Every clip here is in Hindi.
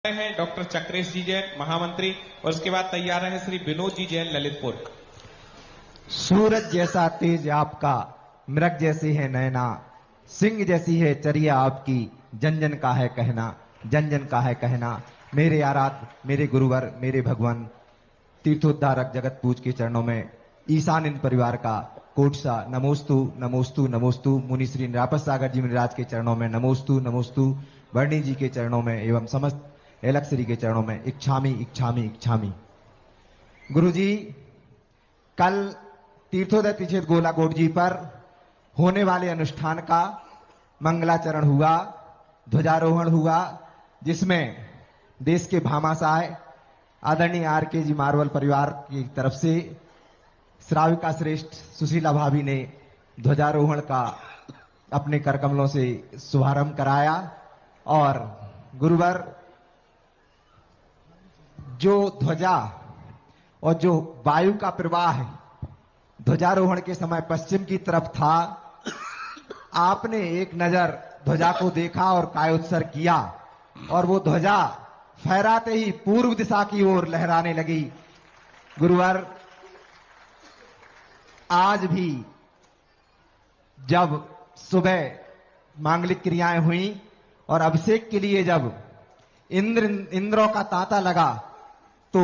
हैं डॉक्टर चक्रेश जी जैन महामंत्री, और उसके बाद तैयार हैं श्री विनोद जी जैन ललितपुर। सूरज जैसा तेज आपका, मृग जैसी है नैना, सिंह जैसी है चर्या आपकी, जन जन का है कहना, जन जन का है कहना। मेरे आराध्य, मेरे गुरुवर, मेरे भगवान तीर्थोद्धारक जगत पूज के चरणों में ईशान इन परिवार का कोटसा नमोस्तु नमोस्तु नमोस्तु। मुनि श्री निरापत सागर जी महाराज के चरणों में नमोस्तु नमोस्तु। वर्णी जी के चरणों में एवं समस्त एलक्सरी के चरणों में इच्छामी इच्छामी इच्छामी। गुरु जी, कल तीर्थोदय तीक्षित गोलाकोट जी पर होने वाले अनुष्ठान का मंगलाचरण हुआ, ध्वजारोहण हुआ, जिसमें देश के भामाशाह आदरणीय आर.के. जी मारवल परिवार की तरफ से श्राविका श्रेष्ठ सुशीला भाभी ने ध्वजारोहण का अपने करकमलों से शुभारंभ कराया। और गुरुवर, जो ध्वजा और जो वायु का प्रवाह ध्वजारोहण के समय पश्चिम की तरफ था, आपने एक नजर ध्वजा को देखा और कायोत्सर्ग किया, और वो ध्वजा फहराते ही पूर्व दिशा की ओर लहराने लगी। गुरुवर, आज भी जब सुबह मांगलिक क्रियाएं हुई और अभिषेक के लिए जब इंद्रों का तांता लगा, तो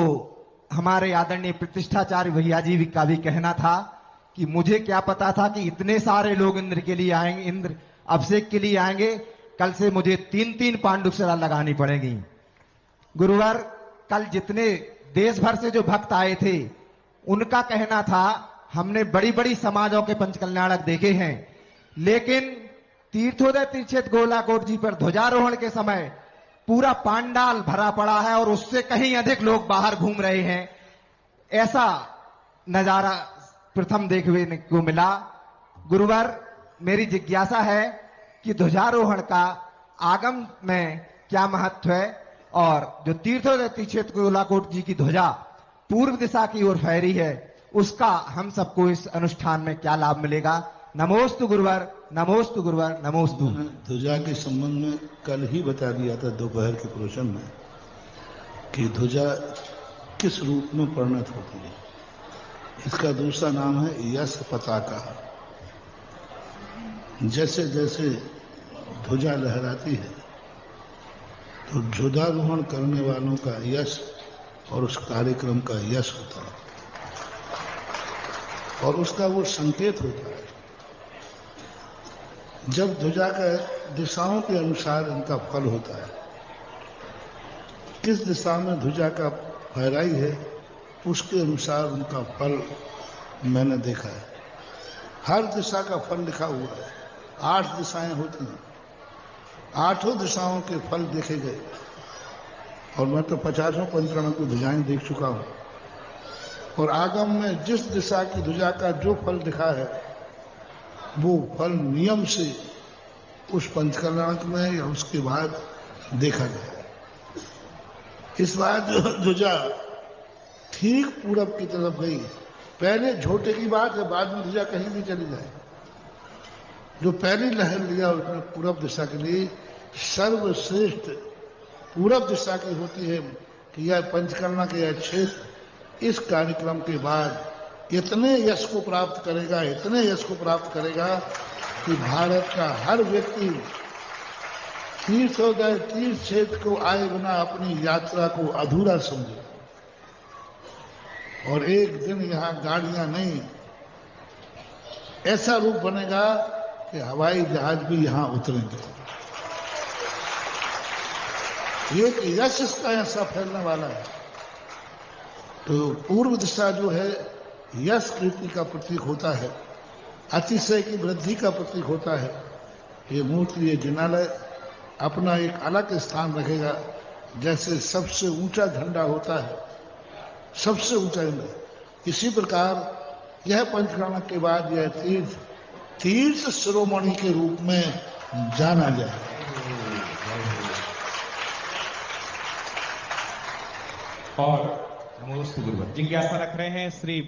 हमारे आदरणीय प्रतिष्ठाचार्य भैया जी का भी कहना था कि मुझे क्या पता था कि इतने सारे लोग इंद्र के लिए आएंगे, इंद्र अभिषेक के लिए आएंगे। कल से मुझे 3-3 पांडुक्षरा लगानी पड़ेगी। गुरुवर, कल जितने देश भर से जो भक्त आए थे, उनका कहना था हमने बड़ी बड़ी समाजों के पंचकल्याणक देखे हैं, लेकिन तीर्थोदय तीक्षित गोलाकोट जी पर ध्वजारोहण के समय पूरा पांडाल भरा पड़ा है और उससे कहीं अधिक लोग बाहर घूम रहे हैं। ऐसा नजारा प्रथम देखने को मिला। गुरुवर, मेरी जिज्ञासा है कि ध्वजारोहण का आगम में क्या महत्व है, और जो तीर्थोदय तीक्षित गोलाकोट जी की ध्वजा पूर्व दिशा की ओर फहरी है, उसका हम सबको इस अनुष्ठान में क्या लाभ मिलेगा। नमोस्तु गुरुवर, नमोस्तु गुरुवर, नमोस्तु। ध्वजा के संबंध में कल ही बता दिया था दोपहर के प्रवचन में कि ध्वजा किस रूप में परिणत होती है। इसका दूसरा नाम है यश पताका। जैसे जैसे ध्वजा लहराती है तो ध्वजारोहण करने वालों का यश और उस कार्यक्रम का यश होता है, और उसका वो संकेत होता है। जब ध्वजा का दिशाओं के अनुसार इनका फल होता है, किस दिशा में ध्वजा का फहराई है उसके अनुसार उनका फल मैंने देखा है। हर दिशा का फल लिखा हुआ है। 8 दिशाएं होती हैं, 8 दिशाओं के फल देखे गए, और मैं तो 50 पंचाणों की ध्वजाएं देख चुका हूं। और आगम में जिस दिशा की ध्वजा का जो फल दिखा है, वो फल नियम से उस पंचकल्याणक में या उसके बाद देखा गया। इस बार जो ध्वजा ठीक पूरब की तरफ गई, पहले झोटे की बात है, बाद में ध्वजा कहीं भी चली जाए, जो पहली लहर लिया उसने पूरब दिशा के लिए सर्वश्रेष्ठ पूरब दिशा की होती है कि यह पंचकर्णक या क्षेत्र इस कार्यक्रम के बाद इतने यश को प्राप्त करेगा, इतने यश को प्राप्त करेगा कि भारत का हर व्यक्ति तीर्थोदय तीर्थ क्षेत्र को आए बिना अपनी यात्रा को अधूरा समझे। और एक दिन यहाँ गाड़ियां नहीं, ऐसा रूप बनेगा कि हवाई जहाज भी यहाँ उतरेंगे। ये यश इसका ऐसा फैलने वाला है। तो पूर्व दिशा जो है यश कीर्ति का प्रतीक होता है, अतिशय की वृद्धि का प्रतीक होता है। ये मूर्ति, ये जिनालय अपना एक अलग स्थान रखेगा। जैसे सबसे ऊंचा झंडा होता है, सबसे ऊंचा झंडा, इसी प्रकार यह पंचकर्णक के बाद यह तीर्थ शिरोमणि के रूप में जाना जाए। और जिज्ञासा रख रहे हैं श्री